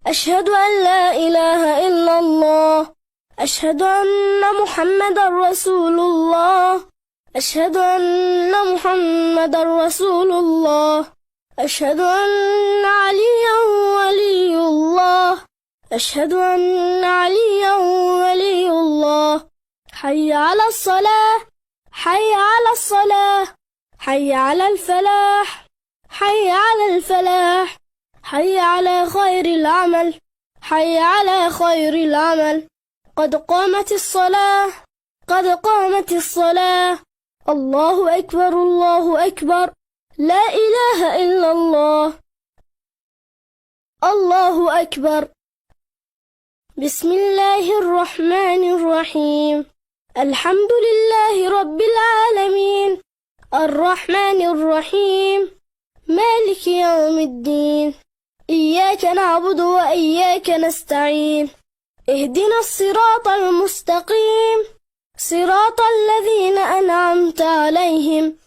أشهد أن لا إله إلا الله. أشهد أن محمدا رسول الله. أشهد أن محمدا رسول الله. أشهد أن عليا ولي الله. أشهد أن عليا ولي الله. حي على الصلاة، حي على الصلاة، حي على الفلاح، حي على الفلاح، حي على خير العمل، حي على خير العمل. قد قامت الصلاة، قد قامت الصلاة. الله أكبر، الله أكبر، لا إله إلا الله. الله أكبر. بسم الله الرحمن الرحيم. الحمد لله رب العالمين، الرحمن الرحيم، مالك يوم الدين. إياك نعبد وإياك نستعين. اهدنا الصراط المستقيم، صراط الذين أنعمت عليهم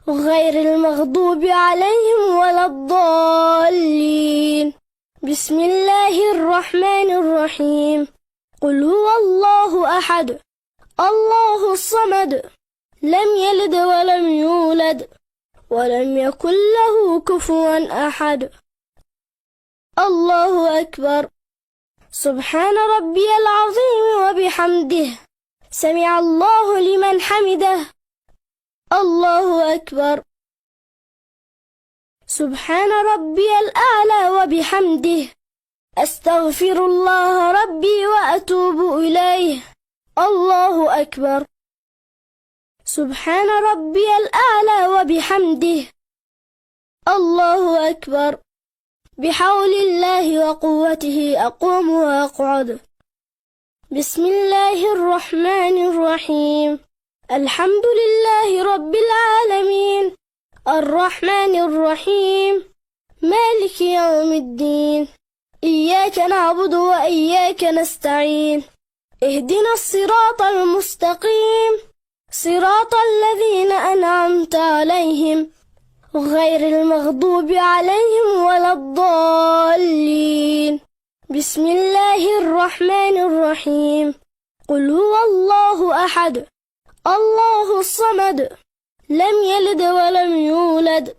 غير المغضوب عليهم ولا الضالين. بسم الله الرحمن الرحيم. قل هو الله أحد، الله الصمد، لم يلد ولم يولد ولم يكن له كفوا أحد. الله أكبر. سبحان ربي العظيم وبحمده، سمع الله لمن حمده. الله أكبر. سبحان ربي الأعلى وبحمده، أستغفر الله ربي وأتوب إليه. الله أكبر. سبحان ربي الأعلى وبحمده. الله أكبر. بحول الله وقوته أقوم وأقعد. بسم الله الرحمن الرحيم. الحمد لله رب العالمين، الرحمن الرحيم، مالك يوم الدين. إياك نعبد وإياك نستعين. اهدنا الصراط المستقيم، صراط الذين أنعمت عليهم غير المغضوب عليهم ولا الضالين. بسم الله الرحمن الرحيم. قل هو الله أحد، الله الصمد، لم يلد ولم يولد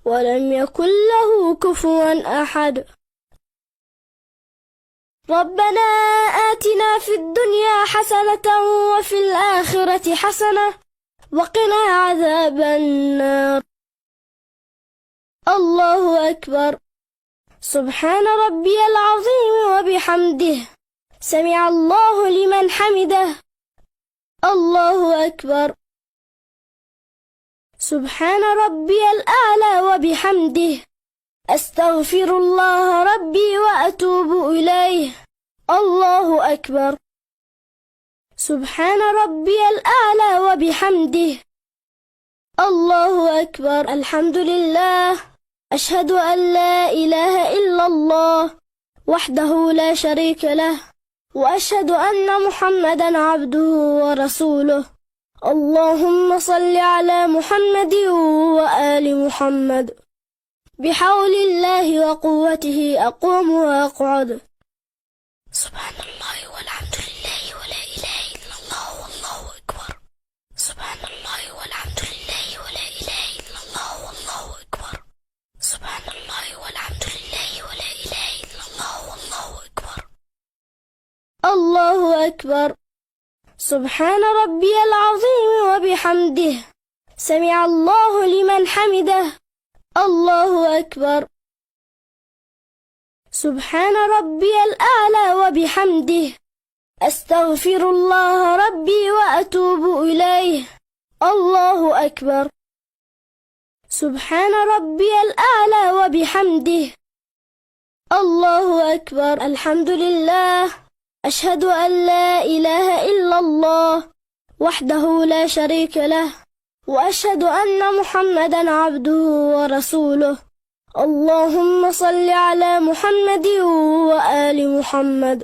ولم يكن له كفوا أحد. ربنا آتنا في الدنيا حسنة وفي الآخرة حسنة وقنا عذاب النار. الله أكبر. سبحان ربي العظيم وبحمده، سمع الله لمن حمده. الله أكبر. سبحان ربي الأعلى وبحمده، أستغفر الله ربي وأتوب إليه. الله أكبر. سبحان ربي الأعلى وبحمده. الله أكبر. الحمد لله. أشهد أن لا إله إلا الله وحده لا شريك له، وأشهد أن محمدا عبده ورسوله. اللهم صل على محمد وآل محمد. بحول الله وقوته أقوم وأقعد. سبحان الله والحمد لله ولا إله إلا الله والله أكبر. سبحان الله والحمد لله ولا إله إلا الله والله أكبر. سبحان الله والحمد لله ولا إله إلا الله والله أكبر. الله أكبر. سبحان ربي العظيم وبحمده، سمع الله لمن حمده. الله أكبر. سبحان ربي الأعلى وبحمده، أستغفر الله ربي وأتوب إليه. الله أكبر. سبحان ربي الأعلى وبحمده. الله أكبر. الحمد لله. أشهد أن لا إله إلا الله وحده لا شريك له، وأشهد أن محمدا عبده ورسوله. اللهم صل على محمد وآل محمد.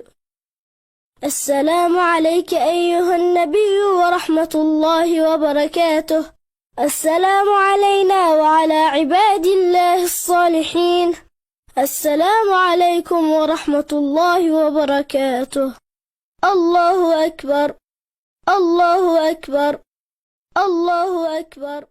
السلام عليك أيها النبي ورحمة الله وبركاته. السلام علينا وعلى عباد الله الصالحين. السلام عليكم ورحمة الله وبركاته. الله أكبر، الله أكبر، الله أكبر.